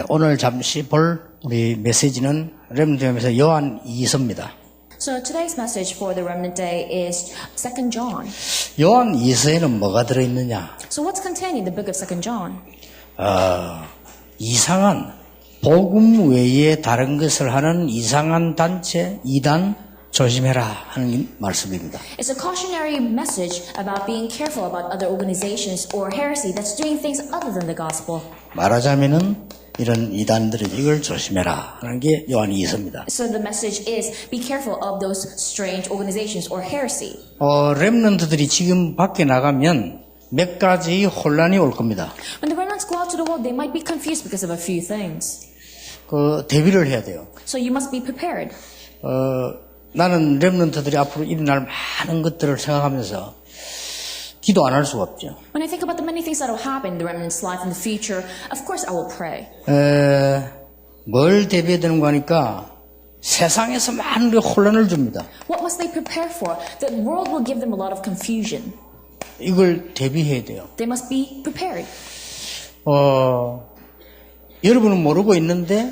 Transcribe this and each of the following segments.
오늘 잠시 볼 우리 메시지는 렘넌트에서 요한 2서입니다. So today's message for the Remnant Day is 2 John. 요한 2서에는 뭐가 들어있느냐? So what's contained in the book of 2 John? 이상한 복음 외에 다른 것을 하는 이상한 단체, 이단 조심해라 하는 말씀입니다. It's a cautionary message about being careful about other organizations or heresy that's doing things other than the gospel. 말하자면은 이런 이단들은 이걸 조심해라 하는 게 요한 2서입니다. So the message is be careful of those strange organizations or heresy. 렘넌트들이 지금 밖에 나가면 몇 가지 혼란이 올 겁니다. When the remnants go out to the world, they might be confused because of a few things. 대비를 해야 돼요. So you must be prepared. 나는 렘넌트들이 앞으로 일어날 많은 것들을 생각하면서 기도 안 할 수가 없죠. When I think about the many things that will happen in the remnant's life in the future, of course I will pray. 뭘 대비해야 되는가 하니까 세상에서 많은 혼란을 줍니다. What must they prepare for? The world will give them a lot of confusion. 이걸 대비해야 돼요. They must be prepared. 여러분은 모르고 있는데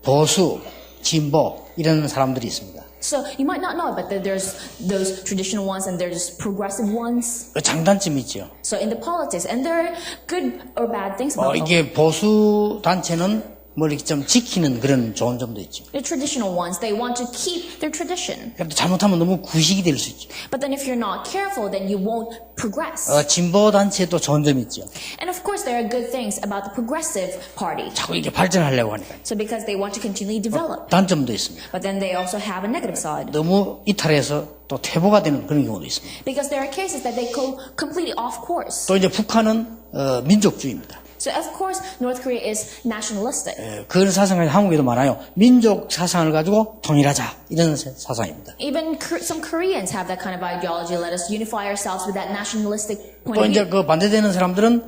보수, 진보 이런 사람들이 있습니다. So you might not know it, but there's those traditional ones and there's progressive ones. 장단점이 있죠. So in the politics, and there are good or bad things about them. 이게 보수 단체는 뭐 이렇게 좀 지키는 그런 좋은 점도 있죠. The traditional ones, they want to keep their tradition. 그런데 잘못하면 너무 구식이 될 수 있죠. But then if you're not careful, then you won't progress. 진보 단체도 좋은 점이 있죠. And of course, there are good things about the progressive party. 자꾸 이렇게 발전하려고 하니까. So because they want to continually develop. 단점도 있습니다. But then they also have a negative side. 너무 이탈해서 또 퇴보가 되는 그런 경우도 있습니다. Because there are cases that they go completely off course. 또 이제 북한은 민족주의입니다. So of course, North Korea is nationalistic. 그런 사상이 한국에도 많아요. 민족 사상을 가지고 통일하자 이런 사상입니다. Even some Koreans have that kind of ideology. Let us unify ourselves with that nationalistic point 또 of 이제 view. 그 반대되는 사람들은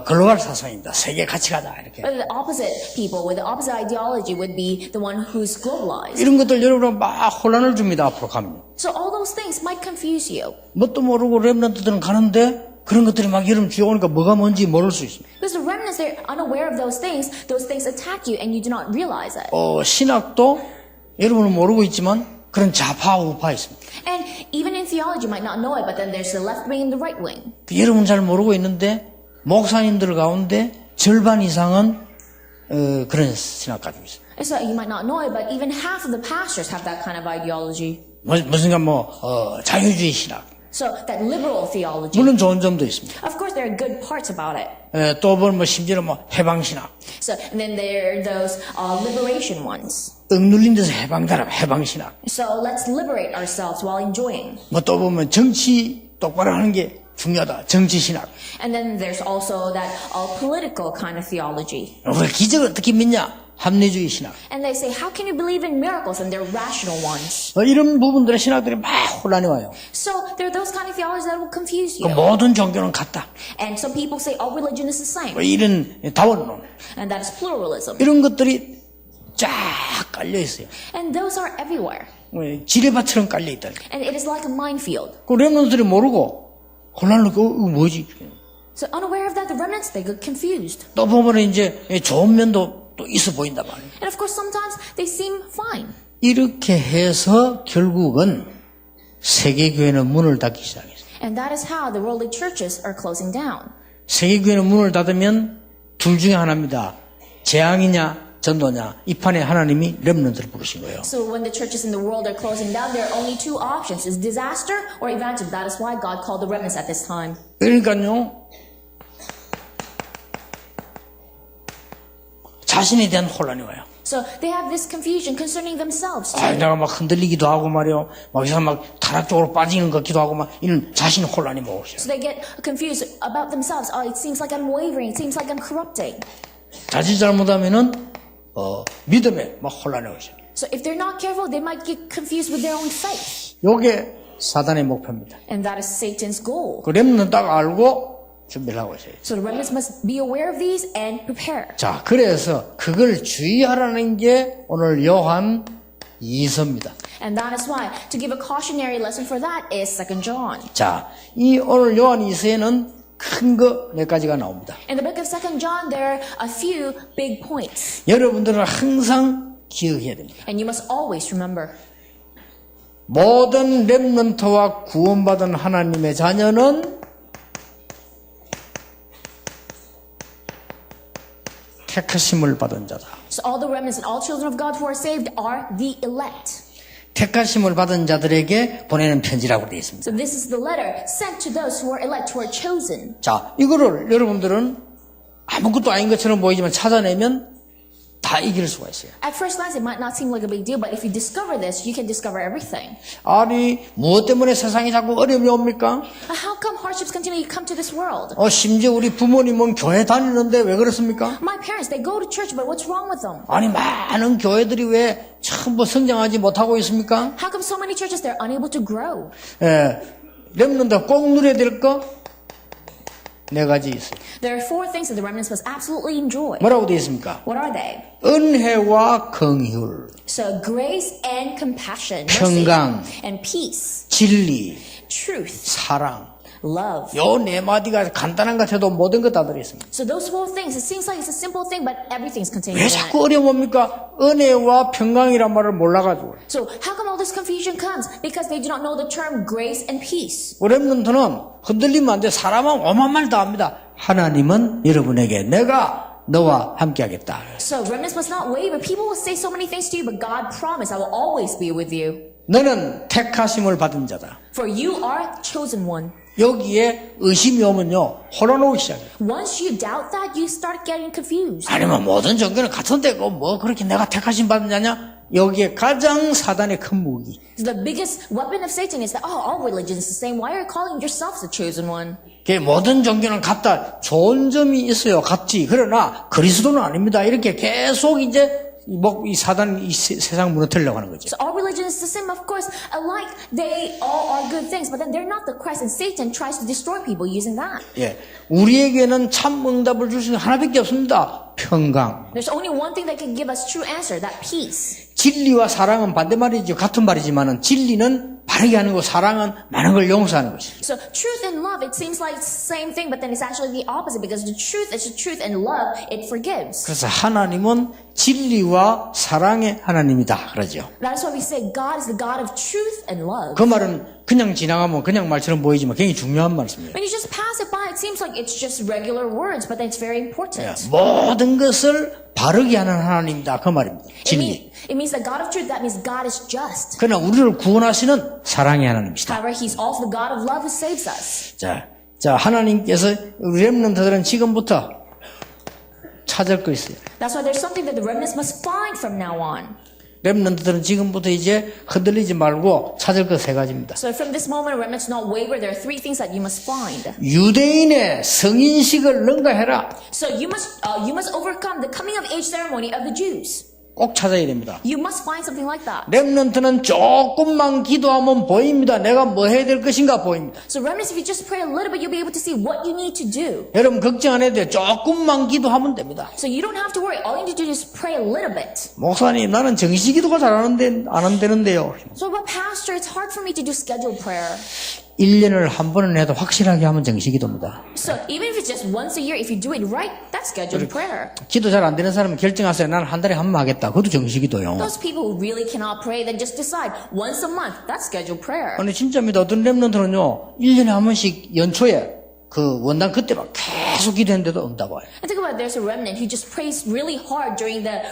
글로벌 사상입니다. 세계 같이 가자 이렇게. But the opposite people with the opposite ideology would be the one who's globalized. 이런 것들 여러분 막 혼란을 줍니다. 앞으로 가면. So all those things might confuse you. 뭣도 모르고 렘넌트들은 가는데 그런 것들이 막 여러분 쥐어오니까 뭐가 뭔지 모를 수 있습니다. Because the remnants, they're unaware of those things attack you and you do not realize it. 신학도 여러분은 모르고 있지만 그런 좌파 우파 있습니다. And even in theology, you might not know it, but then there's the left wing and the right wing. 여러분 잘 모르고 있는데 목사님들 가운데 절반 이상은 그런 신학 가지고 있어요. And so you might not know it, but even half of the pastors have that kind of ideology. 무슨가 자유주의 신학. So that liberal theology. 물론 좋은 점도 있습니다. Of course, there are good parts about it. 또 보면 심지어는 해방 신학. So and then there are those liberation ones. 억눌린 데서 해방되라 해방 신학. So let's liberate ourselves while enjoying. 또 보면 정치 똑바로 하는 게 중요하다. 정치 신학. And then there's also that political kind of theology. 우리가 기적을 어떻게 믿냐? 합리주의 신학. And they say, how can you believe in miracles? And they're rational ones. 이런 부분들의 신학들이 막 혼란이 와요. So there are those kind of theologies that will confuse you. 모든 종교는 같다. And some people say, all religion is the same. 이런 다원론. And that is pluralism. 이런 것들이 쫙 깔려 있어요. And those are everywhere. 지뢰밭처럼 깔려 있다. And it is like a minefield. 그 렘넌트들이 모르고 혼란을 느끼고 이거 뭐지? So unaware of that, the remnants, they get confused. 또 보면 이제 좋은 면도 또 있어 보인단 말이에요. And of course, sometimes they seem fine. 이렇게 해서 결국은 세계교회는 문을 닫기 시작했어요. And that is how the worldly churches are closing down. 세계교회는 문을 닫으면 둘 중에 하나입니다. 재앙이냐 전도냐. 이 판에 하나님이 렘넌트를 부르신 거예요. So when the churches in the world are closing down, there are only two options: is disaster or evangelism. That is why God called the remnants at this time. 그러니까요. 자신에 대한 혼란이 와요. So they have this confusion concerning themselves too. 내가 막 흔들리기도 하고 말이요. 막 이상 막 타락 쪽으로 빠지는 것 같기도 하고 막 이런 자신 혼란이 오셔요. So they get confused about themselves. Oh, it seems like I'm wavering. It seems like I'm corrupting. 자칫 잘못하면은 믿음에 막 혼란이 오셔요. So if they're not careful, they might get confused with their own faith. 요게 사단의 목표입니다. And that is Satan's goal. 그 렘넌트 딱 알고 준비를 하고 있어요. So the remnants must be aware of these and prepare. 자, 그래서 그걸 주의하라는 게 오늘 요한 2서입니다. And that is why to give a cautionary lesson for that is 2 John. 자, 이 오늘 요한 2서에는 큰 거 몇 가지가 나옵니다. In the book of 2 John, there are a few big points. 여러분들은 항상 기억해야 됩니다. And you must always remember. 모든 렘넌트와 구원받은 하나님의 자녀는 택하심을 받은 자다. So all the remnants and all children of God who are saved are the elect. 택하심을 받은 자들에게 보내는 편지라고 되어 있습니다. So this is the letter sent to those who are elect, who are chosen. 자, 이거를 여러분들은 아무것도 아닌 것처럼 보이지만 찾아내면 다 이길 수가 있어요. At first glance, it might not seem like a big deal, but if you discover this, you can discover everything. 아니, 무엇 때문에 세상이 자꾸 어려움이 옵니까? How come hardships continue to come to this world? 심지어 우리 부모님은 교회 다니는데 왜 그렇습니까? My parents, they go to church, but what's wrong with them? 아니, 많은 교회들이 왜 전부 성장하지 못하고 있습니까? How come so many churches, they're unable to grow? 렘넌트 꼭 누려야 될 거? 네 가지 있어요. There are 4 things that the remnants must absolutely enjoy. 뭐라고 되어 있습니까? What are they? 은혜와 긍휼, So grace and compassion, 평강, mercy and peace, 진리, truth, 사랑. love. 요 네 마디가 간단한 것 같아도 모든 것 다 들어있습니다. So those 4 things, it seems like it's a simple thing, but everything's contained 왜 in 자꾸 it. 어려움 옵니까? 은혜와 평강이란 말을 몰라가지고. So how come all this confusion comes? Because they do not know the term grace and peace. 렘넌트는 흔들리면 안 돼. 사람은 오만 말 다 합니다. 하나님은 여러분에게 내가 너와 함께하겠다. So remnants must not waver. People will say so many things to you, but God promised, I will always be with you. 너는 택하심을 받은 자다. For you are chosen one. 여기에 의심이 오면요 혼란오기 시작해요. Once you doubt that, you start getting confused. 아니면 모든 종교는 같은 데고 뭐 그렇게 내가 택하심 받은 자냐? 여기에 가장 사단의 큰 무기. The biggest weapon of Satan is that, all religion is the same. Why are you calling yourself the chosen one? 모든 종교는 같다. 좋은 점이 있어요. 같지. 그러나 그리스도는 아닙니다. 이렇게 계속 이제 이 사단 이 세상 무너뜨리려고 하는 거죠. So all religion is the same, of course. Alike, they all are good things, but then they're not the Christ, and Satan tries to destroy people using that. 예, 우리에게는 참 응답을 줄 수 있는 하나밖에 없습니다. 평강. There's only one thing that can give us true answer, that peace. 진리와 사랑은 반대말이죠. 같은 말이지만은 진리는 바르게 하는 거, 사랑은 많은 걸 용서하는 것이죠. So truth and love, it seems like it's the same thing, but then it's actually the opposite, because the truth is the truth, and love, it forgives. 그래서 하나님은 진리와 사랑의 하나님이다 그러죠. That's why we say God is the God of truth and love. 그 말은 그냥 지나가면 그냥 말처럼 보이지만 굉장히 중요한 말씀이에요. When you just pass it by, it seems like it's just regular words, but then it's very important. 모든 것을 바르게 하는 하나님이다 그 말입니다. 진리. It means that God of truth, that means God is just. 그러나 우리를 구원하시는 사랑의 하나님이시다. However, He's also the God of love who saves us. 자, 하나님께서 우리 렘넌트들은 지금부터 찾을 거 있어요. That's why there's something that the remnants must find from now on. 렘넌트들은 지금부터 이제 흔들리지 말고 찾을 거 3가지입니다. So from this moment, remnants not waver. There are 3 things that you must find. 유대인의 성인식을 능가해라. So you must overcome the coming of age ceremony of the Jews. 꼭 찾아야 됩니다. You must find something like that. 렘넌트는 조금만 기도하면 보입니다. 내가 뭐 해야 될 것인가 보입니다. So remnants, if you just pray a little bit, you'll be able to see what you need to do. 여러분 걱정 안 해도 돼요. 조금만 기도하면 됩니다. So you don't have to worry. All you need to do is pray a little bit. 목사님, 나는 정시 기도가 잘 안 되는데요. So, but pastor, it's hard for me to do scheduled prayer. 1년을 한 번은 해도 확실하게 하면 정시 기도입니다. So even if it's just once a year, if you do it right, that's scheduled prayer. 기도 잘 안 되는 사람은 결정하세요. 나는 한 달에 한 번 하겠다. 그것도 정시 기도요. Those people who really cannot pray, then just decide once a month. That's scheduled prayer. 아니 진짜입니다. 어떤 렘넌트는요 1년에 한 번씩 연초에 그 원당 그때 막 계속 기도했는데도 응답 와요. And think about it, there's a remnant who just prays really hard during the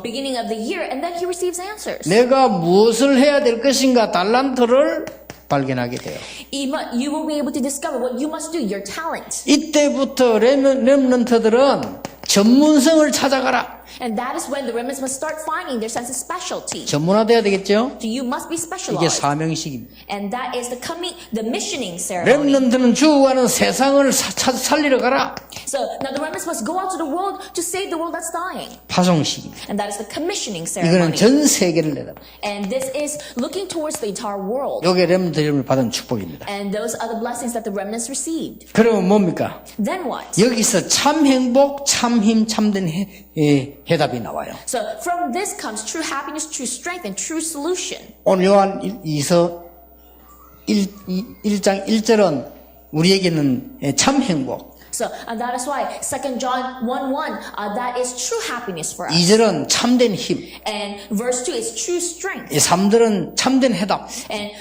beginning of the year, and then he receives answers. 내가 무엇을 해야 될 것인가 달란트를 발견하게 돼요. You will be able to discover what you must do, your talent. 이때부터 렘넌트들은 전문성을 찾아가라. And that is when the remnants must start finding their sense of specialty. 전문화돼야 되겠죠? So you must be 이게 specialized. 사명식입니다. And that is the missioning ceremony. 렘넌트는 죽어가는 세상을 살리러 가라. So now the remnants must go out to the world to save the world that's dying. 파송식입니다. And that is the commissioning 이거는 ceremony. 전 세계를 내다. And this is looking towards the entire world. 요게 렘넌트를 받은 축복입니다. And those are the blessings that the remnants received. 그러면 뭡니까? Then what? 여기서 참 행복, 참 힘, 참된 해답이 나와요. So from this comes true happiness, true strength, and true solution. 오늘 요한 2서 1장 1절은 우리에게는 참 행복. So that is why 2 John 1:1, that is true happiness for us. 2절은 참된 힘. And verse 2 is true strength. 3절은 참된 해답. And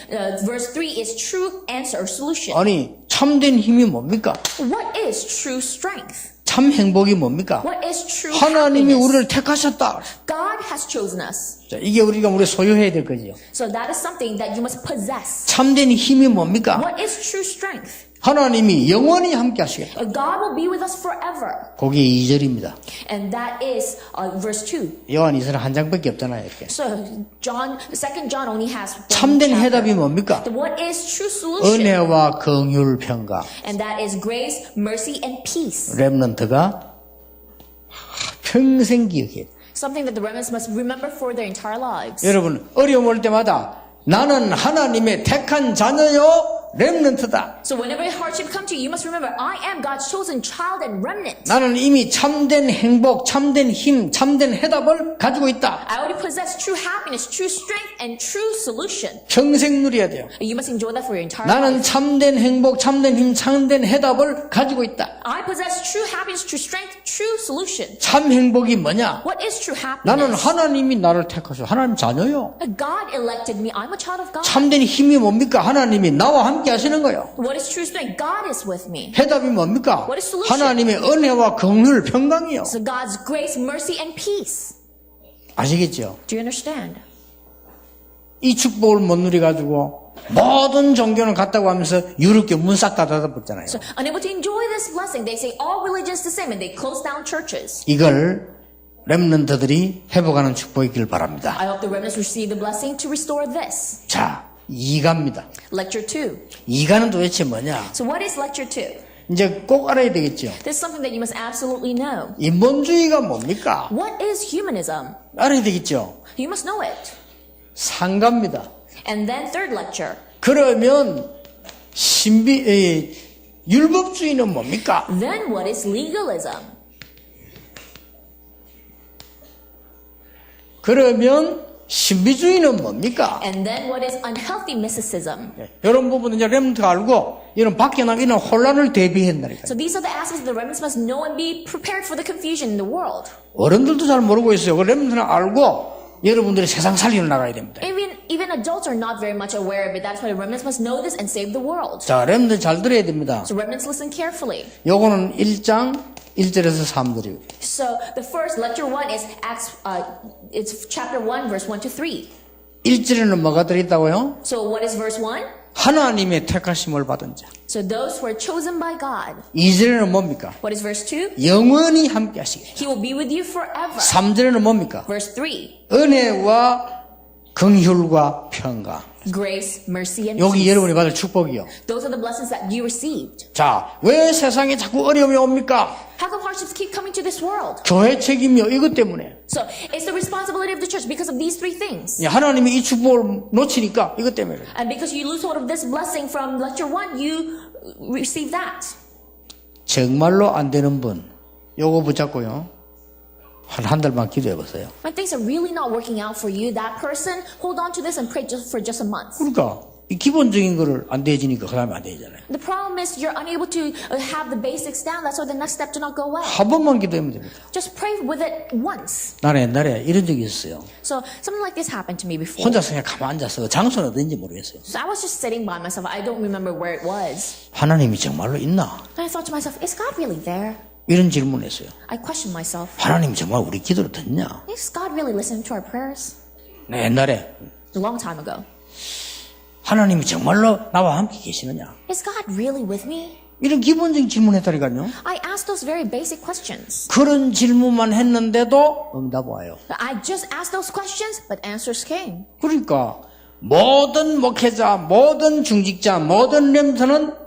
verse 3 is true answer or solution. 아니 참된 힘이 뭡니까? What is true strength? 참 행복이 뭡니까? What is true 하나님이 happiness? 우리를 택하셨다. God has chosen us. 자, 이게 우리 소유해야 될 거죠. So that is something that you must possess. 참된 힘이 뭡니까? What is true strength? 하나님이 영원히 함께 하시겠다. God will be with us forever. 그게 2절입니다. And that is verse 2. 요한이서는 한 장밖에 없잖아요. 이렇게. So 2 John only has one 참된 chapter. 해답이 뭡니까? What is true solution? 은혜와 긍휼 평강. And that is grace, mercy, and peace. 렘넌트가 평생 기억해야 돼. Something that the remnants must remember for their entire lives. 여러분 어려움 올 때마다 나는 하나님의 택한 자녀요 렘넌트다. So whenever hardship comes to you, you must remember, I am God's chosen child and remnant. 나는 이미 참된 행복, 참된 힘, 참된 해답을 가지고 있다. I already possess true happiness, true strength, and true solution. 평생 누려야 돼요. You must enjoy that for your entire 나는 life. 참된 행복, 참된 힘, 참된 해답을 가지고 있다. I possess true happiness, true strength, true solution. 참 행복이 뭐냐? What is true 나는 happiness? 하나님이 나를 택하셔. 하나님 자녀요. God elected me. I'm a child of God. 참된 힘이 뭡니까? 하나님이 나와 함께 하시는 거예요. What is true strength? God is with me. 해답이 뭡니까? What is solution? 하나님의 은혜와 긍휼, 평강이요. So God's grace, mercy, and peace. 아시겠죠? Do you understand? 이 축복을 못 누려가지고 모든 종교는 같다고 하면서 유럽교 문 싹 다 닫아버렸잖아요. So unable to enjoy this blessing, they say all religions the same and they close down churches. 이걸 렘넌트들이 회복하는 축복이길 바랍니다. I hope the remnants receive the blessing to restore this. 자, 2가입니다. Lecture 2. 2가는 도대체 뭐냐? So what is lecture 2? 이제 꼭 알아야 되겠죠. This is something that you must absolutely know. 인본주의가 뭡니까? What is humanism? 알아야 되겠죠. You must know it. 3가입니다. And then third lecture. 그러면 율법주의는 뭡니까? Then what is legalism? 그러면 신비주의는 뭡니까? And then what is unhealthy mysticism? 이런 부분은 이제 렘넌트가 알고 이런 밖에 나면 이런 혼란을 대비했다니까요. So these are the aspects the remnants must know and be prepared for the confusion in the world. 어른들도 잘 모르고 있어요. 그 렘넌트는 알고 여러분들이 세상 살리러 나가야 됩니다. Even adults are not very much aware of it. That's why the remnants must know this and save the world. 자, 렘넌트 잘 들어야 됩니다. So remnants listen carefully. 요거는 1장 1절에서 3절이에요. So the first lecture 1 is it's chapter 1 verse 1 to 3. 1절에는 뭐가 들어있다고요? So what is verse 1? 하나님의 택하심을 받은 자. So those who are chosen by God. 2절에는 뭡니까? What is verse 2? 영원히 함께 하시게. He will be with you forever. 3절에는 뭡니까? Verse 3. 은혜와 긍휼과 평강. Grace, mercy, and 여기 peace. 여러분이 받을 축복이요. Those are the blessings that you received. 자, 왜 세상에 자꾸 어려움이 옵니까? How come hardships keep coming to this world? 교회 책임이요. 이것 때문에. So it's the responsibility of the church because of these three things. 하나님이 이 축복을 놓치니까 이것 때문에. And because you lose hold of this blessing from lecture 1, you receive that. 정말로 안 되는 분, 요거 붙잡고요. 한 달만 기도해 보세요. When things are really not working out for you, that person, hold on to this and pray for just a month. 그러니까 이 기본적인 거를 안 되지니까 그다음에 안 되잖아요. The problem is you're unable to have the basics down. That's why the next step do not go away. 한 번만 기도하면 됩니다. Just pray with it once. 나는 옛날에 이런 적이 있었어요. So something like this happened to me before. 혼자서 그냥 가만 앉아서 장소는 어딘지 모르겠어요. So I was just sitting by myself. I don't remember where it was. 하나님이 정말로 있나? And I thought to myself, is God really there? 이런 질문을 했어요. I questioned myself. 하나님 정말 우리 기도를 듣냐? Is God really listening to our prayers? 네, 옛날에 A long time ago. 하나님이 정말로 나와 함께 계시느냐? Is God really with me? 이런 기본적인 질문했다니까요. I asked those very basic questions. 그런 질문만 했는데도 응답 와요. I just asked those questions, but answers came. 그러니까 모든 목회자, 모든 중직자, 모든 렘넌트는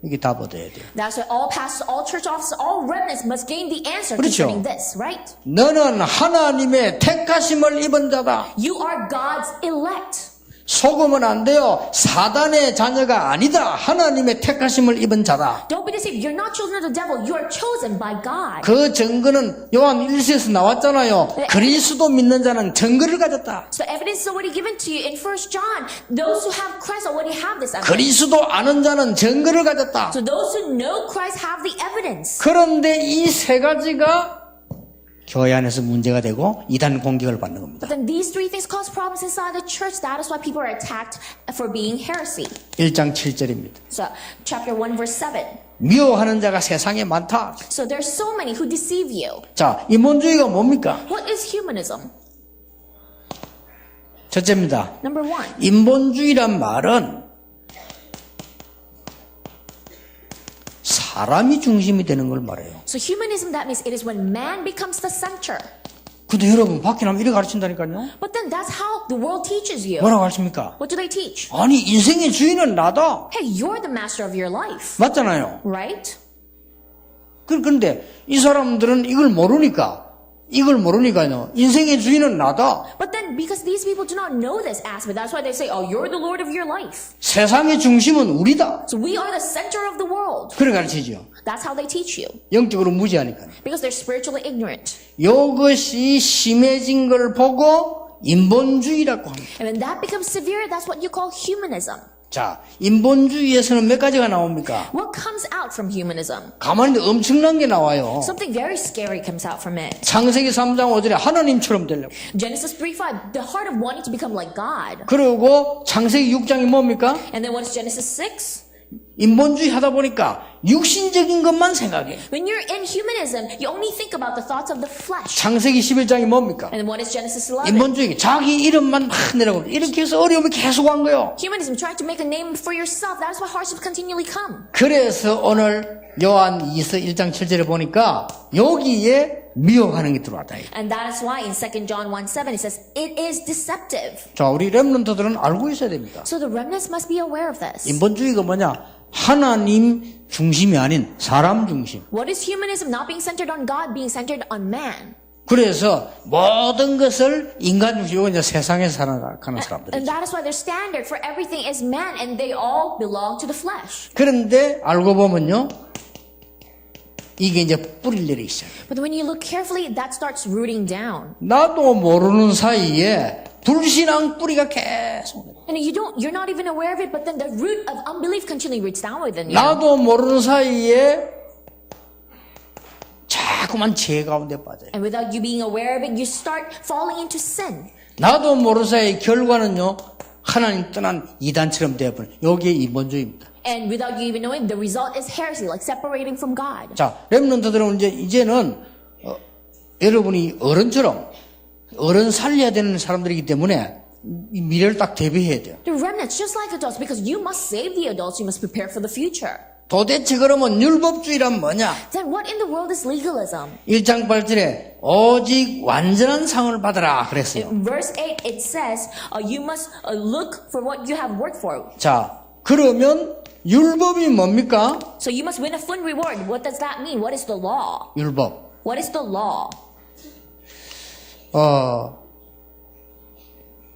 이게 답 얻어야 돼요. That's why all pastors, all church officers, all remnants must gain the answer 그렇죠. concerning this, right? 너는 하나님의 택하심을 입은 자다. You are God's elect. 속으면 안 돼요. 사단의 자녀가 아니다. 하나님의 택하심을 입은 자다. Don't be deceived. You're not children of the devil. You are chosen by God. 그 증거는 요한 1서에서 나왔잖아요. 그리스도 믿는 자는 증거를 가졌다. So evidence is already given to you in 1 John. Those who have Christ already have this evidence. 그리스도 아는 자는 증거를 가졌다. So those who know Christ have the evidence. 그런데 이 세 가지가 교회 안에서 문제가 되고 이단 공격을 받는 겁니다. But then these three things cause problems inside the church. That is why people are attacked for being heresy. 1장 7절입니다. So chapter 1 verse 7. 미워하는 자가 세상에 많다. So there's so many who deceive you. 자, 인본주의가 뭡니까? What is humanism? 첫째입니다. Number 1. 인본주의란 말은 사람이 중심이 되는 걸 말해요. So humanism, that means it is when man becomes the center. 근데 여러분 밖에 나면 이렇게 가르친다니까요. But then that's how the world teaches you. 뭐라고 가르칩니까? What do they teach? 아니 인생의 주인은 나다. Hey, you're the master of your life. 맞잖아요. Right? 그런데 이 사람들은 이걸 모르니까요. 인생의 주인은 나다. But then because these people do not know this aspect, that's why they say, oh, you're the Lord of your life. 세상의 중심은 우리다. So we are the center of the world. 그래 가르치죠. That's how they teach you. 영적으로 무지하니까요. Because they're spiritually ignorant. 이것이 심해진 걸 보고 인본주의라고 합니다. And when that becomes severe, that's what you call humanism. 자, 인본주의에서는 몇 가지가 나옵니까? What comes out from humanism? 가만히 있는데 엄청난 게 나와요. Something very scary comes out from it. 창세기 3장 5절에 하나님처럼 되려고. Genesis 3:5, the heart of wanting to become like God. 그리고 창세기 6장이 뭡니까? And then what is Genesis 6? 인본주의 하다 보니까 육신적인 것만 생각해. When you're in humanism, you only think about the thoughts of the flesh. 창세기 11장이 뭡니까? And then what is Genesis 11? 인본주의 자기 이름만 막 내라고 이렇게 해서 어려움이 계속 한 거예요. Humanism, trying to make a name for yourself. That is why hardships continually come. 그래서 오늘 요한 2서 1장 7절에 보니까 여기에 미혹하는 게 들어왔다. And that is why in 2 John 1:7 it says, it is deceptive. 자, 우리 렘넌트들은 알고 있어야 됩니다. So the remnants must be aware of this. 인본주의가 뭐냐? 하나님 중심이 아닌 사람 중심. What is humanism? Not being centered on God, being centered on man. 그래서 모든 것을 인간 중심으로 이제 세상에 살아가는 And 사람들이죠. that is why their standard for everything is man, and they all belong to the flesh. 그런데 알고 보면요, 이게 이제 뿌리를 내리기 시작해요. But when you look carefully, that starts rooting down. 나도 모르는 사이에 불신앙 뿌리가 계속. And you're not even aware of it, but then the root of unbelief continually roots down within you. 나도 모르는 사이에 자꾸만 죄 가운데 빠져요. And without you being aware of it, you start falling into sin. 나도 모르는 사이에 결과는요, 하나님 떠난 이단처럼 되어버려요. 여기에 인본주의입니다. And without you even knowing, the result is heresy, like separating from God. 자, 렘넌트들은 이제는 여러분이 어른처럼 어른 살려야 되는 사람들이기 때문에 이 미래를 딱 대비해야 돼요. The remnants, just like adults, because you must save the adults, you must prepare for the future. 도대체 그러면 율법주의란 뭐냐? Then what in the world is legalism? 1장 8절에 오직 완전한 상을 받아라 그랬어요. In verse 8, it says, you must look for what you have worked for. 자, 그러면 율법이 뭡니까? So you must win a full reward. What does that mean? What is the law? 율법. What is the law?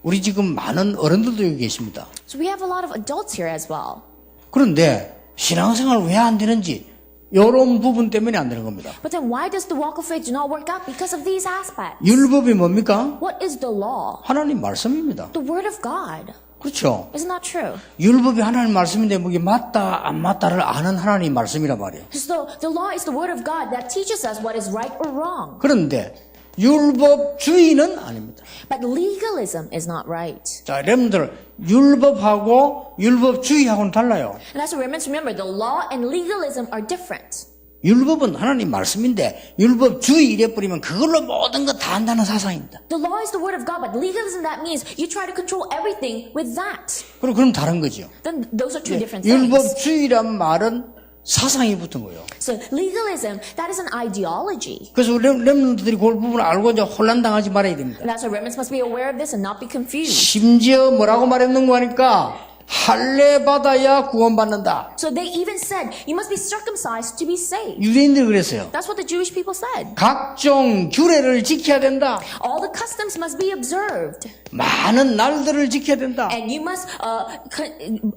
우리 지금 많은 어른들도 여기 계십니다. So we have a lot of adults here as well. 그런데 신앙생활 왜 안 되는지 이런 부분 때문에 안 되는 겁니다. But then why does the walk of faith do not work out? Because of these aspects. 율법이 뭡니까? What is the law? 하나님 말씀입니다. The word of God. 그렇죠. Isn't that true? 율법이 하나님 말씀인데 이게 맞다 안 맞다를 아는 하나님 말씀이란 말이에요. So the law is the word of God that teaches us what is right or wrong. 그런데 율법주의는 아닙니다. But legalism is not right. 자, 여러분들 율법하고 율법주의하고는 달라요. And that's what remember. Remember, the law and legalism are different. 율법은 하나님 말씀인데 율법주의 이래 버리면 그걸로 모든 거 다 한다는 사상입니다. The law is the word of God, but legalism, that means you try to control everything with that. 그럼 다른 거죠. Then those are two different things. 율법주의란 말은 사상이 붙은 거예요. So legalism, that is an ideology. 그래서 렘넌트들이 그 부분을 알고 이제 혼란당하지 말아야 됩니다. And that's why remnants must be aware of this and not be confused. 심지어 뭐라고 말했는가 하니까 할례 받아야 구원받는다. So they even said, you must be circumcised to be saved. 유대인들이 그랬어요. That's what the Jewish people said. 각종 규례를 지켜야 된다. All the customs must be observed. 많은 날들을 지켜야 된다. And you must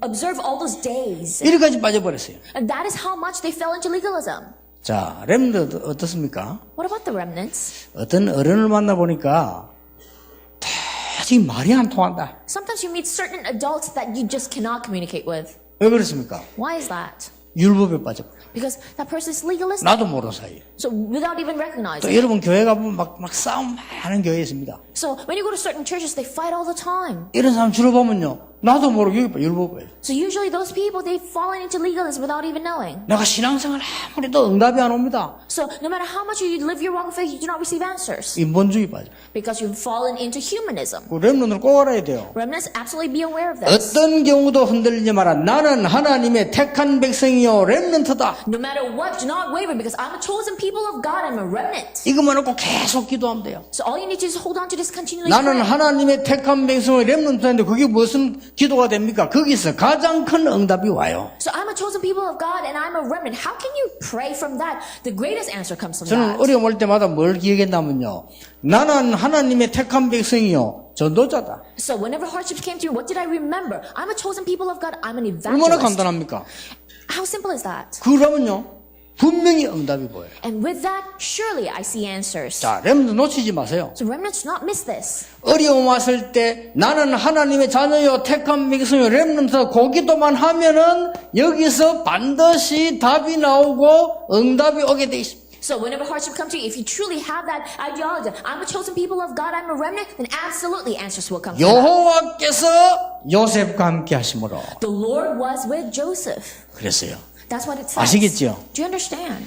observe all those days. 이리까지 빠져버렸어요. And that is how much they fell into legalism. 자, 렘넌트 어떻습니까? What about the remnants? 어떤 어른을 만나보니까 도저히 말이 안 통한다. Sometimes you meet certain adults that you just cannot communicate with. 왜 그렇습니까? Why is that? 율법에 빠져버려. Because that person is legalistic. 나도 모르는 사이에. So without even 또 recognizing. 여러분 교회 가보면 막 싸움 많은 교회 있습니다. So when you go to certain churches, they fight all the time. 이런 사람 주로 보면요. 나도 모르게 여기 봐, 율법에. So usually those people, they've fallen into legalism without even knowing. 내가 신앙생활 아무리 또 응답이 안 옵니다. So no matter how much you live your walk of faith, you do not receive answers. 인본주의 빠져. Because you've fallen into humanism. 그 렘넌트를 꼭 알아야 돼요. Remnants, absolutely be aware of this. 어떤 경우도 흔들리지 마라. 나는 하나님의 택한 백성이요 렘넌트다. No matter what, do not waver because I'm a chosen people of God. I'm a remnant. 이것만 놓고 계속 기도하면 돼요. So all you need to do is hold on to this continually. 나는 pray. 하나님의 택한 백성의 렘넌트인데 그게 무슨 기도가 됩니까? 거기서 가장 큰 응답이 와요. So I'm a chosen people of God and I'm a remnant. How can you pray from that? The greatest answer comes from 저는 that. 어려움 올 때마다 뭘 기억했냐면요. 나는 하나님의 택한 백성이요. 전도자다. So whenever hardships came to me, what did I remember? I'm a chosen people of God. I'm an 얼마나 evangelist. 간단합니까? How simple is that? 그러면요. 분명히 응답이 보여요. And with that, surely I see answers. 자, 렘넌트 놓치지 마세요. So remnants do not miss this. 어려움 왔을 때 나는 하나님의 자녀요 택한 백성요 렘넌트 고기도만 하면은 여기서 반드시 답이 나오고 응답이 오게 돼 있습니다. So whenever hardship comes to you, if you truly have that ideology, I'm a chosen people of God, I'm a remnant, then absolutely answers will come from that. 여호와께서 요셉과 함께 하심으로 The Lord was with Joseph. 그랬어요. That's what it says. 아시겠죠? Do you understand?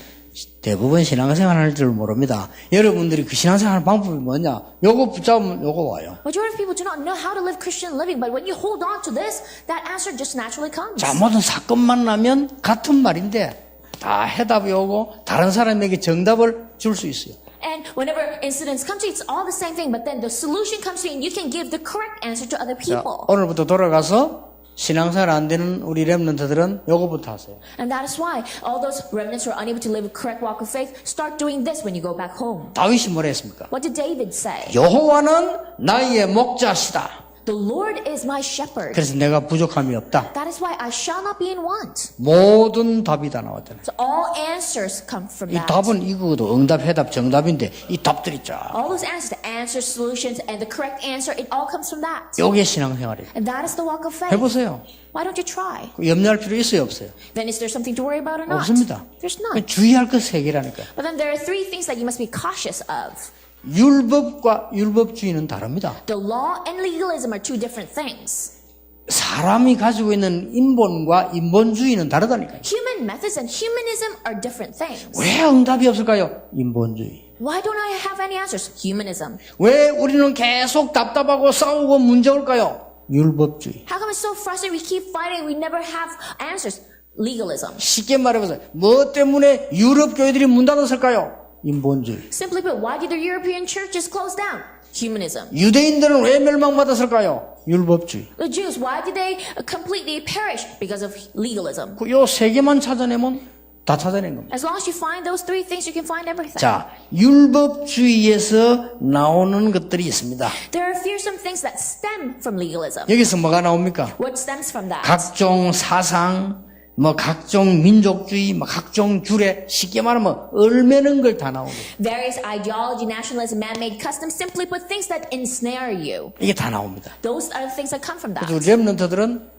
대부분 신앙생활 할 줄 모릅니다. 여러분들이 그 신앙생활 방법이 뭐냐? 요거 붙잡으면 요거 와요. Majority of people do not know how to live Christian living, but when you hold on to this, that answer just naturally comes. 자, 모든 사건만 나면 같은 말인데 다 해답이 오고 다른 사람에게 정답을 줄 수 있어요. And whenever incidents come to you, it's all the same thing, but then the solution comes to you and you can give the correct answer to other 자, people. 오늘부터 돌아가서 신앙생활 안 되는 우리 렘넌트들은 요거부터 하세요. And that is why all those remnants who are unable to live a correct walk of faith, start doing this when you go back home. 다윗이 뭐라 했습니까? What did David say? 여호와는 나의 목자시다. The Lord is my shepherd. 그래서 내가 부족함이 없다. That is why I shall not be in want. 모든 답이 다 나왔잖아요. So all answers come from 이 that. 답은 이거도 응답, 해답, 정답인데 이 답들이 쫙. All those answers, the answers, solutions, and the correct answer, it all comes from that. 요게 신앙생활이에요. And that is the walk of faith. 해보세요. Why don't you try? 염려할 필요 있어요, 없어요? Then is there something to worry about or not? 없습니다. There's none. 주의할 것 세 개라니까요. But then there are three things that you must be cautious of. 율법과 율법주의는 다릅니다. The law and legalism are two different things. 사람이 가지고 있는 인본과 인본주의는 다르다니까요. Human methods and humanism are different things. 왜 응답이 없을까요? 인본주의. Why don't I have any answers? Humanism. 왜 우리는 계속 답답하고 싸우고 문제 올까요? 율법주의. How come it's so frustrating? We keep fighting. We never have answers. Legalism. 쉽게 말해보세요. 뭐 때문에 유럽 교회들이 문 닫았을까요? 인본주의. Simply put, why did the European churches close down? Humanism. 유대인들은 왜 멸망받았을까요? 율법주의. The Jews, why did they completely perish? Because of legalism. 요 세 개만 찾아내면 다 찾아낸 겁니다. As long as you find those three things, you can find everything. 자, 율법주의에서 나오는 것들이 있습니다. There are fearsome things that stem from legalism. 여기서 뭐가 나옵니까? What stems from that? 각종 사상, 각종 민족주의, 각종 규례, 쉽게 말하면 얼매는 걸 다 나오고 Various ideology, nationalism, man-made customs, simply put things that ensnare you. 이게 다 나옵니다. Those are the things that come from that. 그래서 렘넌트들은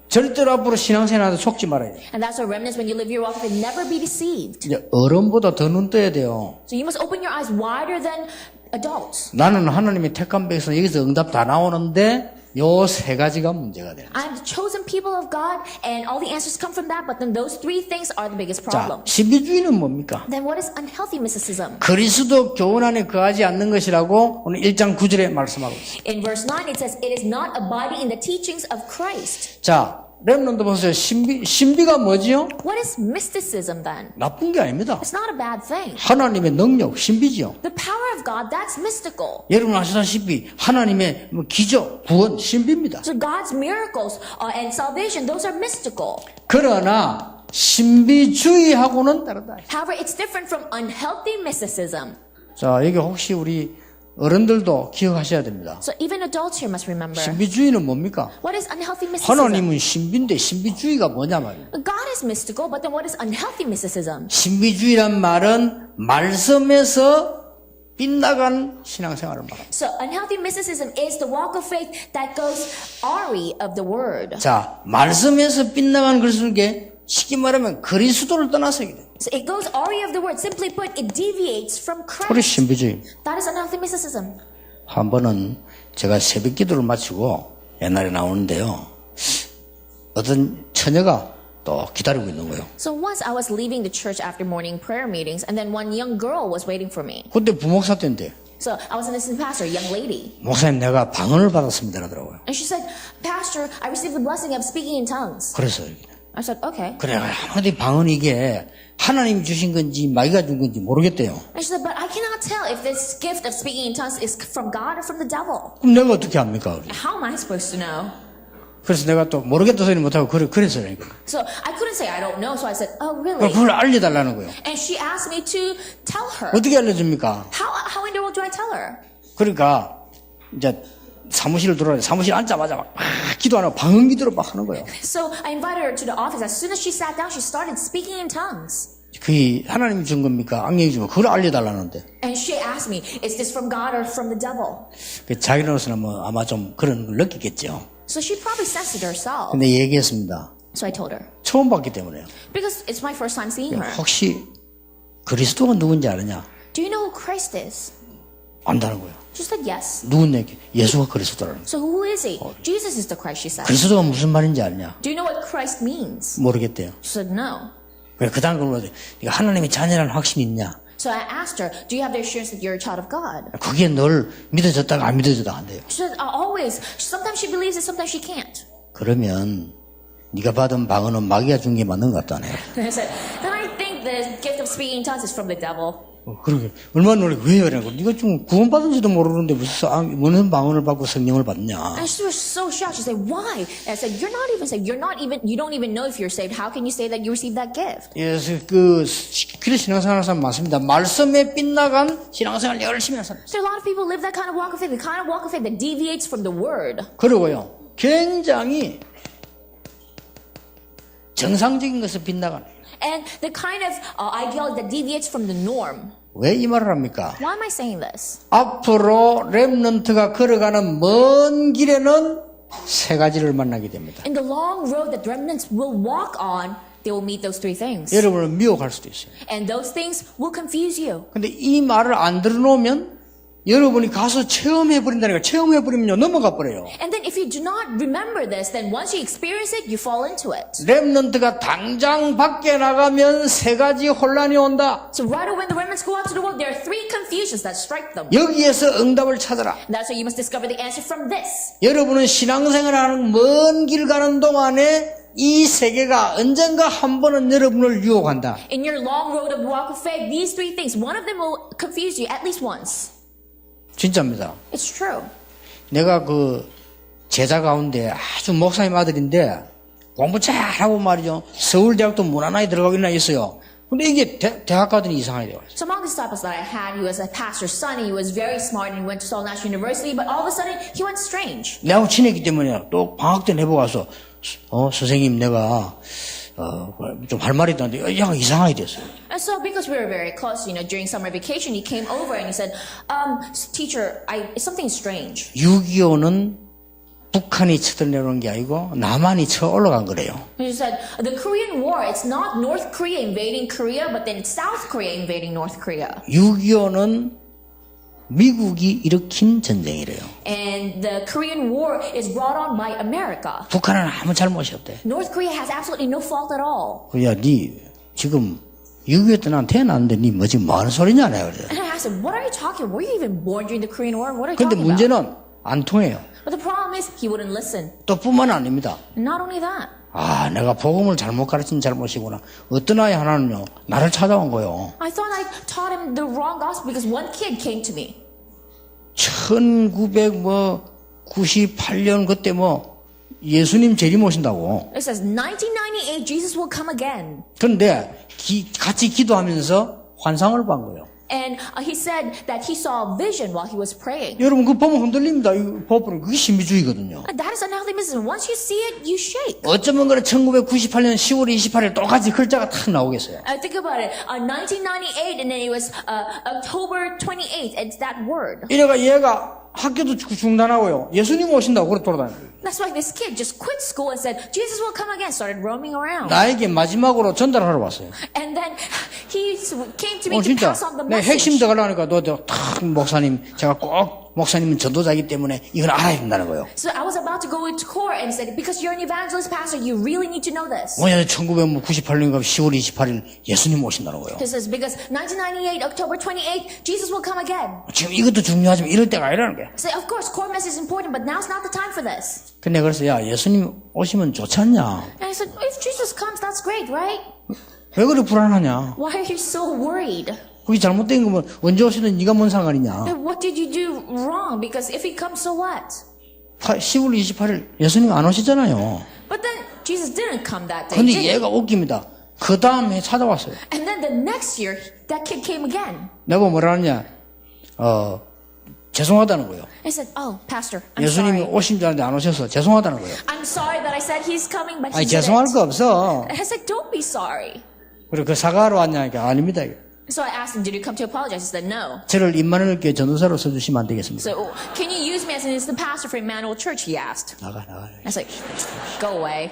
절대로 앞으로 신앙생활에 속지 말아야 돼요. And that's what remnants, when you live your walk of faith, never be deceived. 이제 어른보다 더 눈 떠야 돼요. So you must open your eyes wider than adults. 나는 하나님의 택한 백성 여기서 응답 다 나오는데 요 세 가지가 문제가 돼요. I am the chosen people of God, and all the answers come from that, but then those three things are the biggest 자, problem. 신비주의는 뭡니까? Then what is unhealthy mysticism? 그리스도 교훈 안에 거하지 않는 것이라고 오늘 1장 9절에 말씀하고 있습니다. In verse 9, it says, it is not abiding in the teachings of Christ. 자, 렘넌트 보세요. 신비가 뭐지요? What is mysticism then? 나쁜 게 아닙니다. It's not a bad thing. 하나님의 능력, 신비지요. The power of God, that's mystical. 여러분 아시다시피 하나님의 기적, 구원, 신비입니다. So God's miracles and salvation, those are mystical. 그러나 신비주의하고는 다르다. However, it's different from unhealthy mysticism. 자, 여기 혹시 우리 어른들도 기억하셔야 됩니다. So even adults here must remember. 신비주의는 뭡니까? What is unhealthy mysticism? 하나님은 신비인데 신비주의가 뭐냐 말이에요. God is mystical, but then what is unhealthy mysticism? 신비주의란 말은 말씀에서 빗나간 신앙생활을 말합니다. So unhealthy mysticism is the walk of faith that goes awry of the word. 자, 말씀에서 빗나간 것을 게 쉽게 말하면 그리스도를 떠나서 이게 돼요. So it goes awry of the word. Simply put, it deviates from 우리 Christ. 신비주의. That is unhealthy mysticism. 한 번은 제가 새벽 기도를 마치고 옛날에 나오는데요. 어떤 처녀가 또 기다리고 있는 거예요. So once I was leaving the church after morning prayer meetings, and then one young girl was waiting for me. 그때 부목사 때인데 So I was an assistant pastor, a young lady. 목사님 내가 방언을 받았습니다 하더라고요. And she said, Pastor, I received the blessing of speaking in tongues. 그래서 I said, okay. 그래 아무리 방언이 이게 하나님이 주신 건지 마귀가 준 건지 모르겠대요. And she said, but I cannot tell if this gift of speaking in tongues is from God or from the devil. 그럼 내가 어떻게 합니까? How am I supposed to know? 그래서 내가 또 모르겠다 소리 못하고 그래서 그러니까. So I couldn't say I don't know, so I said, oh, really? 그걸 알려달라는 거예요. And she asked me to tell her. 어떻게 알려줍니까? How in the world do I tell her? 그러니까 이제 사무실을 들어와서 사무실 앉자마자 막 기도하는 방언 기도를 막 하는 거예요. So I invited her to the office. As soon as she sat down, she started speaking in tongues. 그게 하나님이 준 겁니까? 악령이 준 거? 그걸 알려달라는데. And she asked me, is this from God or from the devil? 자기로서는 뭐 아마 좀 그런 걸 느끼겠죠. So she probably sensed it herself. 근데 얘기했습니다. So I told her. 처음 봤기 때문에요. Because it's my first time seeing her. 혹시 그리스도가 누군지 아느냐? Do you know who Christ is? 안다는 거예요. She said yes. 누군데? 예수가 그리스도라는 거예요. So who is he? Jesus is the Christ, she said. 그리스도가 무슨 말인지 아느냐? Do you know what Christ means? 모르겠대요. She said no. 그 다음 걸 물어도 네가 하나님의 자녀라는 확신이 있냐? So I asked her, do you have the assurance that you're a child of God? 그게 늘 믿어졌다가 안 믿어졌다가 한대요. She said, always. Sometimes she believes it, sometimes she can't. 그러면 네가 받은 방언은 마귀가 준 게 맞는 것 같다네. And I said, then I think the gift of speaking in tongues is from the devil. 그러게 얼마나 놀래 왜 그러냐고. 네가 좀 구원받은지도 모르는데 무슨 방언을 받고 성령을 받냐. And she was so shocked. She said, why? And I said, you don't even know if you're saved. How can you say that you received that gift? 그래서 그래 신앙생활 사람 많습니다. 말씀에 빗나간 신앙생활 열심히 하는 사람. So a lot of people live that kind of walk of faith, the kind of walk of faith that deviates from the word. 그리고요 굉장히 정상적인 것을 빗나가는. And the kind of ideology that deviates from the norm. 왜 이 말을 합니까? Why am I saying this? 앞으로 렘넌트가 걸어가는 먼 길에는 세 가지를 만나게 됩니다. In the long road that remnants will walk on, they will meet those three things. 여러분을 미혹할 수도 있어요. And those things will confuse you. 근데 이 말을 안 들어놓으면 여러분이 가서 체험해버린다니까. 체험해버리면요 넘어가 버려요. And then if you do not remember this, then once you experience it, you fall into it. 렘넌트가 당장 밖에 나가면 세 가지 혼란이 온다. So right away when the remnants go out to the world, there are three confusions that strike them. 여기에서 응답을 찾아라. That's why you must discover the answer from this. 여러분은 신앙생활하는 먼 길 가는 동안에 이 세계가 언젠가 한 번은 여러분을 유혹한다. In your long road of walk of faith, these three things, one of them will confuse you at least once. 진짜입니다. It's true. 내가 그 제자 가운데 아주 목사님 아들인데 공부 잘하고 말이죠. 서울대학도 문화나에 들어가고 있어요. 근데 이게 대학 가더니 이상하게 돼요. So among the disciples that I had, he was a pastor's son, and he was very smart, and he went to Seoul National University, but all of a sudden, he went strange. 내하고 친했기 때문에 또 방학 때 내보고 와서 선생님 내가 좀 할 말이 있다는데 약간 이상하게 됐어요. And so because we were very close, during summer vacation, he came over and he said, teacher, something is strange. 6.25는 북한이 쳐들어내는 게 아니고 남한이 쳐 올라간 거래요. He said, the Korean War, it's not North Korea invading Korea, but then it's South Korea invading North Korea. 6.25는 미국이 일으킨 전쟁이래요. And the Korean War is brought on by America. 북한은 아무 잘못이 없대. North Korea has absolutely no fault at all. 야, 니 지금 6.25 때 난 태어났는데 니 뭐 지금 뭐 하는 소리냐 내가 그래. And I said, what are you talking? Were you even born during the Korean War? What are you 근데 talking about? 문제는 안 통해요. But the problem is, he wouldn't listen. 또 뿐만 아닙니다. And not only that, 아, 내가 복음을 잘못 가르친 잘못이구나. 어떤 아이 하나는요, 나를 찾아온 거요. I thought I taught him the wrong gospel because one kid came to me. 1998년 그때 예수님 재림 오신다고. It says 1998 Jesus will come again. 그런데 같이 기도하면서 환상을 본 거예요. And he said that he saw a vision while he was praying. 여러분 그거 보면 흔들립니다. 이거 보면 그게 신비주의거든요. And that is unhealthy mysticism. Once you see it, you shake. 어쩌면 그래 1998년 10월 28일 똑같이 글자가 탁 나오겠어요. Think about it. 1998 and then it was October 28th. It's that word. 이래가 얘가 학교도 중단하고요. 예수님 오신다고 그래 돌아다니고. That's why this kid just quit school and said, Jesus will come again, started roaming around. 나에게 마지막으로 전달하러 왔어요. And then he came to me to 진짜 pass on the 내 핵심 message. 들어가려니까 탁 목사님 제가 꼭 목사님은 전도자이기 때문에 이걸 알아야 된다는 거예요. So I was about to go into court and said, because you're an evangelist pastor, you really need to know this. 왜냐하면 1998년인가 10월 28일 예수님 오신다는 거예요. He says, because 1998, October 28th, Jesus will come again. 지금 이것도 중요하지만 이럴 때가 아니라는 거예요. Say, of course, court message is important, but now's not the time for this. 근데 그래서 야 예수님 오시면 좋지 않냐? And I said, if Jesus comes, that's great, right? 왜 그렇게 불안하냐? Why are you so worried? 그게 잘못된 거면 언제 오시든 네가 뭔 상관이냐? And what did you do wrong? Because if he comes, so what? 10월 28일 예수님 안 오시잖아요. But then Jesus didn't come that day. 근데 did he? 얘가 웃깁니다. 그 다음에 찾아왔어요. And then the next year, that kid came again. 내가 뭐라 하냐? 죄송하다는 거예요. I said, oh, pastor, I'm 예수님이 sorry. 오신 줄 알았는데 안 오셔서 죄송하다는 거예요. I'm sorry that I said he's coming, but 아니 he 죄송할 didn't. 거 없어. I said, don't be sorry. 그리고 그 사과하러 왔냐니까 아닙니다. So I asked him, did you come to apologize? He said, no. 저를 임마누엘 교회 전도사로 써주시면 안 되겠습니까? So, can you use me as an assistant pastor for Emmanuel Church? He asked. 나가. I was like, go away.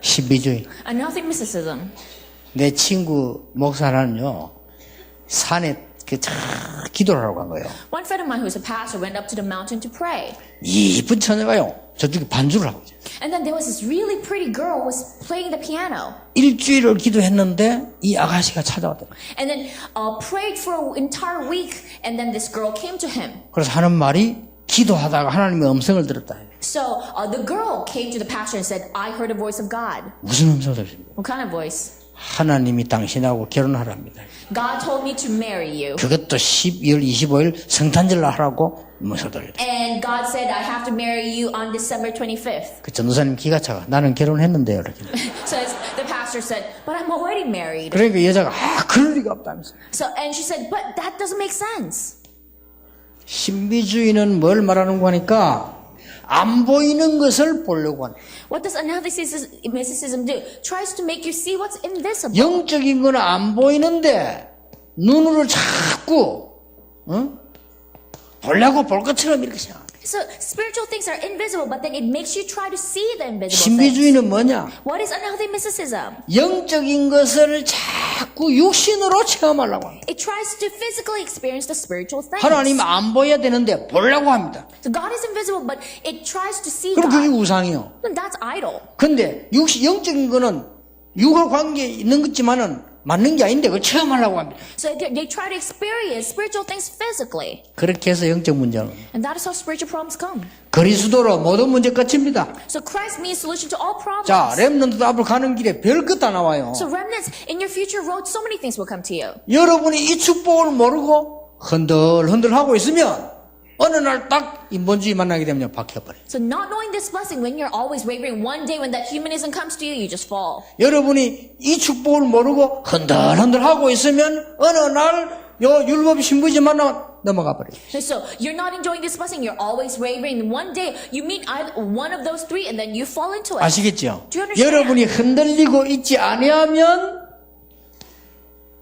신비주의. Nothing mysticism. 내 친구 목사는요 산에 기도를 하러 간 거예요. One friend of mine who's a pastor went up to the mountain to pray. 이쁜 처녀가요 저쪽에 반주를 하고 있어요. And then there was this really pretty girl who was playing the piano. 일주일을 기도했는데 이 아가씨가 찾아왔다. And then prayed for an entire week. And then this girl came to him. 그래서 하는 말이 기도하다가 하나님의 음성을 들었다. So the girl came to the pastor and said, I heard the voice of God. 무슨 음성을 들었습니까? What kind of voice? 하나님이 당신하고 결혼하랍니다. God told me to marry you. 그것도 12월 25일 성탄절로 하라고 음성을 들었다. And God said, I have to marry you on December 25th. 그 전도사님 기가 차가 나는 결혼했는데요. 이렇게. So the pastor said, but I'm already married. 그러니까 여자가 그럴 리가 없다면서. And she said, but that doesn't make sense. 신비주의는 뭘 말하는 거니까 안 보이는 것을 보려고 하는. What does unhealthy mysticism do? Tries to make you see what's invisible. 영적인 건 안 보이는데 눈으로 자꾸 보려고 볼 것처럼 이렇게 생각. So spiritual things are invisible, but then it makes you try to see the invisible things. 신비주의는 뭐냐? What is unhealthy mysticism? 영적인 것을 자꾸 육신으로 체험하려고 합니다. It tries to physically experience the spiritual things. 하나님 안 보여야 되는데 보려고 합니다. So God is invisible, but it tries to see 그럼 그게 God. 우상이요. Then that's idol. 근데 영적인 거는 육과 관계에 있는 것지만은 맞는 게 아닌데 그걸 체험하려고 합니다. So they try to experience spiritual things physically. 그렇게 해서 영적 문제는 And that is how spiritual problems come. 그리스도로 모든 문제 끝입니다. So Christ means solution to all problems. 자, 렘넌트 앞으로 가는 길에 별것 다 나와요. So remnants, in your future road, so many things will come to you. 여러분이 이 축복을 모르고 흔들흔들 하고 있으면 어느 날 딱 인본주의 만나게 되면 박혀버려요. So not knowing this blessing, when you're always wavering, one day when that humanism comes to you, you just fall. 여러분이 이 축복을 모르고 흔들흔들 하고 있으면 어느 날 요 율법 신부지 만나 넘어가 버려요. So you're not enjoying this blessing, you're always wavering. And one day you meet either one of those three and then you fall into it. 아시겠죠? Do you understand? 여러분이 흔들리고 있지 아니하면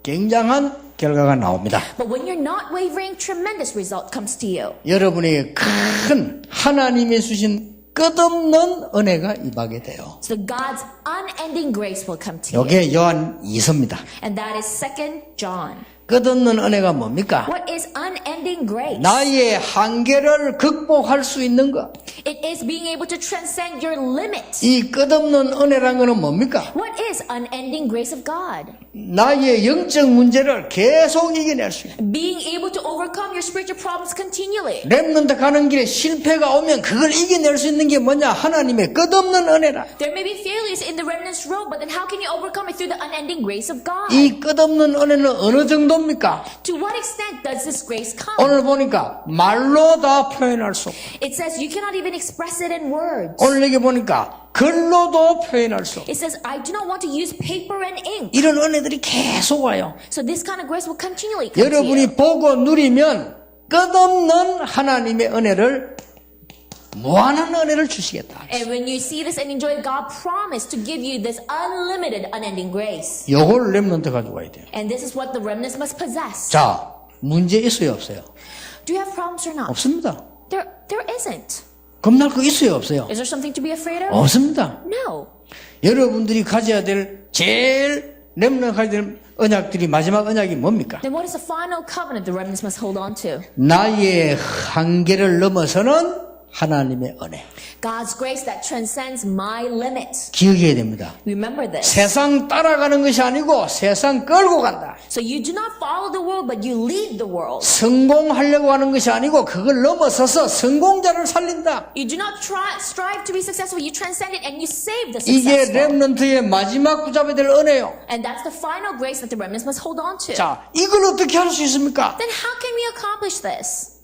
굉장한 결과가 나옵니다. But when you're not wavering, tremendous result comes to you. 여러분에게 큰 하나님이 주신 끝없는 은혜가 임하게 돼요. So God's unending grace will come to you. 이게 요한 2서입니다. And that is 2 John. 끝없는 은혜가 뭡니까? What is unending grace? 나의 한계를 극복할 수 있는 것. It is being able to transcend your limit. 이 끝없는 은혜란 것은 뭡니까? What is unending grace of God? 나의 영적 문제를 계속 이겨낼 수 있는. Being able to overcome your spiritual problems continually. 렘넌트 가는 길에 실패가 오면 그걸 이겨낼 수 있는 게 뭐냐? 하나님의 끝없는 은혜라. There may be failures in the remnant's road, but then how can you overcome it through the unending grace of God? 이 끝없는 은혜는 어느 정도입니까? To what extent does this grace come? 오늘 보니까 말로 다 표현할 수 없고, It says you cannot even express it in words. 오늘 여기 보니까 글로도 표현할 수 없고, It says, I do not want to use paper and ink. 이런 은혜들이 계속 와요. So this kind of grace will continually come to you. 여러분이 보고 누리면 끝없는 하나님의 은혜를, 무한한 은혜를 주시겠다. And when you see this and enjoy, God promised to give you this unlimited, unending grace. 요걸 렘넌트 가져가야 돼요. And this is what the remnants must possess. 자, 문제 있어요, 없어요? Do you have problems or not? 없습니다. There isn't. 겁날 거 있어요, 없어요? Is there something to be afraid of? 없습니다. No. 여러분들이 가져야 될 제일 렘넌트 가져야 될 언약들이, 마지막 언약이 뭡니까? Then what is the final covenant the remnants must hold on to? 나의 한계를 넘어서는 하나님의 은혜. God's grace that transcends my limits. 기억해야 됩니다. Remember this. 세상 따라가는 것이 아니고 세상 끌고 간다. So you do not follow the world, but you lead the world. 성공하려고 하는 것이 아니고 그걸 넘어서서 성공자를 살린다. You do not strive to be successful. You transcend it and you save the 이게 successful. 렘넌트의 마지막 붙잡아야 될 은혜요. And that's the final grace that the remnants must hold on to. 자, 이걸 어떻게 할 수 있습니까? Then how can we accomplish this?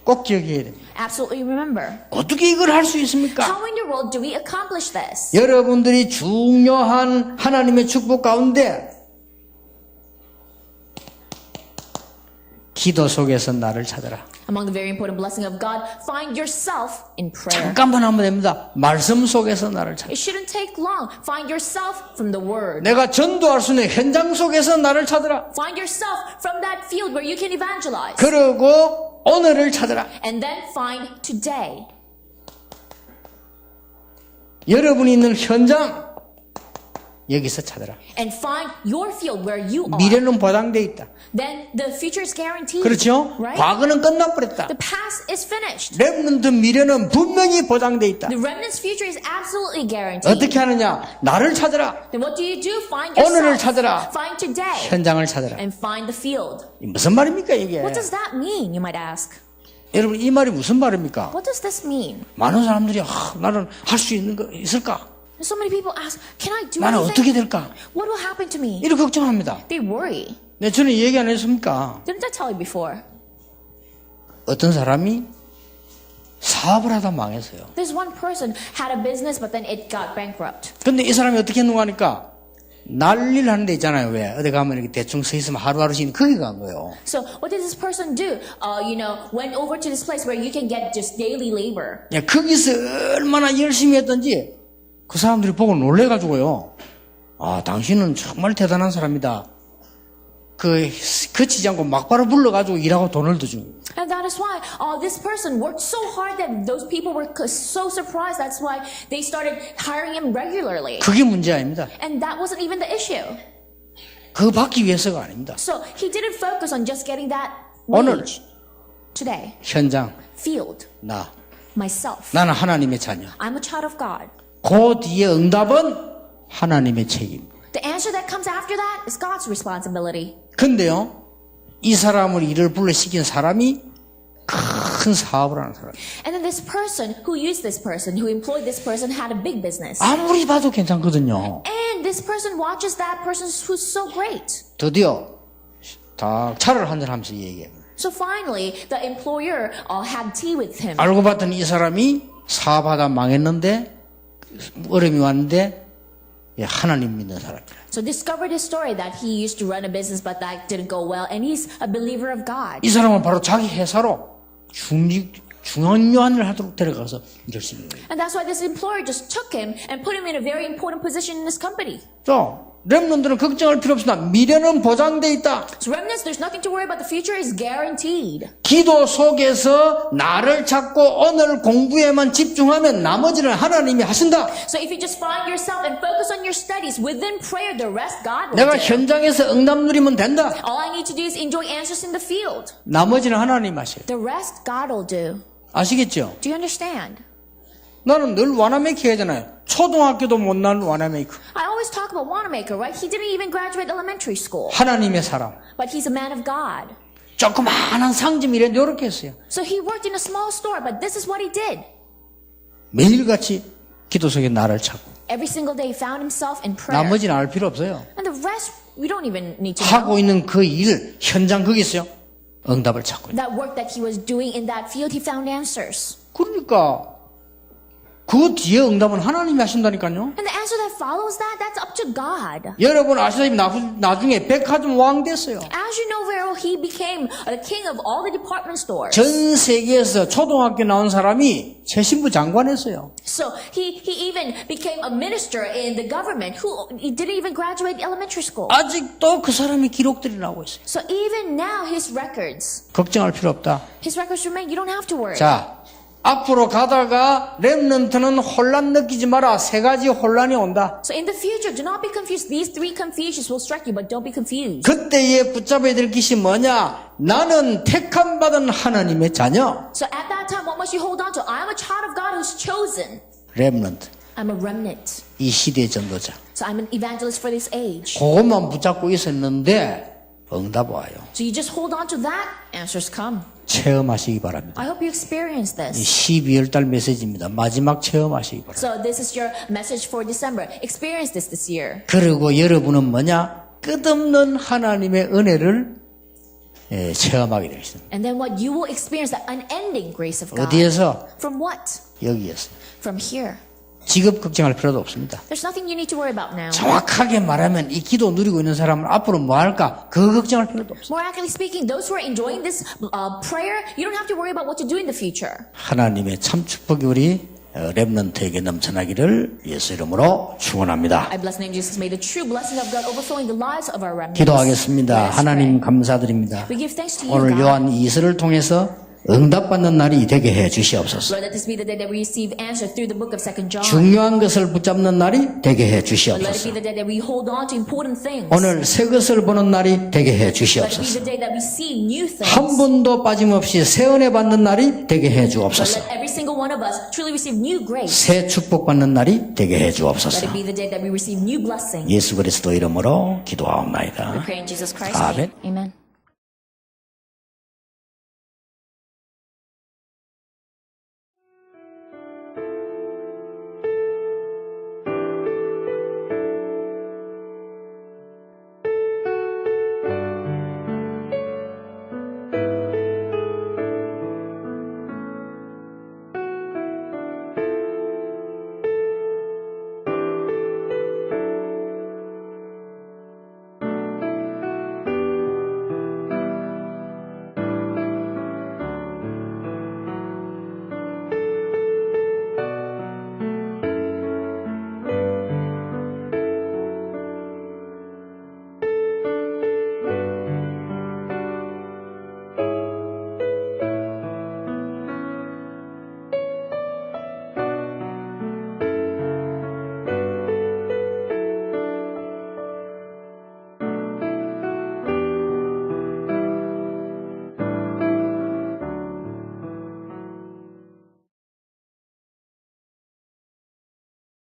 꼭 기억해야 됩니다. Absolutely remember. 어떻게 이걸 할 수 있습니까? How in the world do we accomplish this? 여러분들이 중요한 하나님의 축복 가운데 기도 속에서 나를 찾아라. Among the very important blessing of God, find yourself in prayer. 잠깐만 하면 됩니다. 말씀 속에서 나를 찾아라. It shouldn't take long. Find yourself from the Word. 내가 전도할 수 있는 현장 속에서 나를 찾아라. Find yourself from that field where you can evangelize. 그리고 오늘을 찾아라. And then find today. 여러분이 있는 현장 여기서 찾아라. And find your field where you are. 미래는 보장돼 있다. Then the future is guaranteed. 그렇죠? Right? 과거는 끝나버렸다. The past is finished. 렘넌트 미래는 분명히 보장돼 있다. The remnant's future is absolutely guaranteed. 어떻게 하느냐? 나를 찾아라. Then what do? Find 오늘을 yourself. 찾아라. Find today. 현장을 찾아라. And find the field. 무슨 말입니까 이게? What does that mean, you might ask? 여러분 이 말이 무슨 말입니까? What does this mean? 많은 사람들이 나는 할 수 있는 거 있을까? So many people ask, can I do 나는 어떻게 anything? 될까? What will happen to me? 이렇게 걱정합니다. They worry. 네, 저는 얘기 안 했습니까? Didn't I tell you before? 어떤 사람이 사업을 하다 망했어요. There's one person had a business, but then it got bankrupt. 근데 이 사람이 어떻게 했는가 하니까 난리를 하는 데 있잖아요. 왜? 어디 가면 이렇게 대충 서 있으면 하루하루씩 거기 간 거예요. So what did this person do? Went over to this place where you can get just daily labor. 야, 거기서 얼마나 열심히 했던지 그 사람들이 보고 놀래가지고요. 아, 당신은 정말 대단한 사람이다. 거치지 않고 막바로 불러가지고 일하고 돈을 더 주고. And that is why this person worked so hard that those people were so surprised. That's why they started hiring him regularly. 그게 문제 아닙니다. And that wasn't even the issue. 그거 받기 위해서가 아닙니다. So he didn't focus on just getting that 오늘 wage. Today, 현장, field, 나. myself. 나는 하나님의 자녀. I'm a child of God. 그 뒤에 응답은 하나님의 책임. The answer that comes after that is God's responsibility. 근데요, 이 사람을 일을 불러시킨 사람이 큰 사업을 하는 사람. And then this person who used this person, who employed this person, had a big business. 아무리 봐도 괜찮거든요. And this person watches that person who's so great. 드디어 다 차를 한잔 하면서 얘기해요. So finally, the employer had tea with him. 알고 봤더니 이 사람이 사업하다 망했는데 어려움이 왔는데 하나님 믿는 사람이라. So discovered his story that he used to run a business but that didn't go well, and he's a believer of God. 이 사람은 바로 자기 회사로 중요한을 하도록 데려가서 열심히 해요. And that's why this employer just took him and put him in a very important position in this company. 자, 렘넌트는 걱정할 필요 없습니다. 미래는 보장돼 있다. So remnants, there's nothing to worry about. The future is guaranteed. 기도 속에서 나를 찾고 오늘 공부에만 집중하면 나머지는 하나님이 하신다. So if you just find yourself and focus on your studies within prayer, the rest God will 내가 do. 현장에서 응답 누리면 된다. All I need to do is enjoy answers in the field. 나머지는 하나님 하셔요. The rest God will do. 아시겠죠? Do you understand? 나는 늘 와나메이커 하잖아요. 초등학교도 못난 와나메이커. I always talk about Wanamaker, right? He didn't even graduate elementary school. 하나님의 사람. But he's a man of God. 조그마한 상점 일에 노력했어요. So he worked in a small store, but this is what he did. 매일같이 기도 속에 나를 찾고. Every single day he found himself in prayer. 나머지는 알 필요 없어요. And the rest, we don't even need to know. 하고 있는 그 일, 현장 거기 있어요. 응답을 찾고 있어요. That work that he was doing in that field, he found answers. 그러니까 그 뒤에 응답은 하나님이 하신다니까요. And the answer that follows that, that's up to God. 여러분 아시다시피 나중에 백화점 왕 됐어요. As you know very well, he became the king of all the department stores. 전 세계에서 초등학교 나온 사람이 최신부 장관했어요. So he even became a minister in the government who he didn't even graduate elementary school. 아직도 그 사람의 기록들이 나오고 있어요. So even now his records 걱정할 필요 없다. remain. You don't have to worry. 자, 앞으로 가다가 렘넌트는 혼란 느끼지 마라. 세 가지 혼란이 온다. So in the future, do not be confused. These three confusions will strike you, but don't be confused. 그때에 붙잡아야 될 것이 뭐냐? 나는 택함 받은 하나님의 자녀. So at that time, what must you hold on to? I am a child of God who's chosen. 렘넌트. I'm a remnant. 이 시대의 전도자. So I'm an evangelist for this age. 그것만 붙잡고 있었는데 응답 와요. So you just hold on to that, answers come. 체험하시기 바랍니다. I hope you experience 이 this. 12월 달 메시지입니다. 마지막 체험하시기 바랍니다. So this is your message for December. Experience this year. 그리고 여러분은 뭐냐? 끝없는 하나님의 은혜를 체험하게 되겠습니다. And then what you will experience, the unending grace of God. 어디에서? From what? 여기에서. From here. 직업 걱정할 필요도 없습니다. There's nothing you need to worry about now. 정확하게 말하면 이 기도 누리고 있는 사람은 앞으로 뭐 할까? 그거 걱정할 필요도 없어요. More accurately speaking, those who are enjoying this prayer, you don't have to worry about what to do in the future. 하나님의 참 축복이 우리 렘넌트에게 넘쳐나기를 예수 이름으로 축원합니다. I bless the name of Jesus. May the true blessing of God overflowing the lives of our remnants. 기도하겠습니다. 하나님 감사드립니다. We give thanks to you, 오늘 God. 요한 2서를 통해서 응답받는 날이 되게 해 주시옵소서. Lord, let this be the day that we receive answer through the book of 2 John. 중요한 것을 붙잡는 날이 되게 해 Let it 주시옵소서. be the day that we hold on to important things. 오늘 새 것을 보는 날이 되게 해 Let it be 주시옵소서. the day that we see new things. 한 번도 빠짐없이 새 은혜 받는 날이 되게 해 But 주옵소서. let every single one of us truly receive new grace. 새 축복 받는 날이 되게 해 Let 주옵소서. it be the day that we receive new blessing. 예수 그리스도 이름으로 기도하옵나이다. We pray in Jesus Christ's 아멘. name. Amen.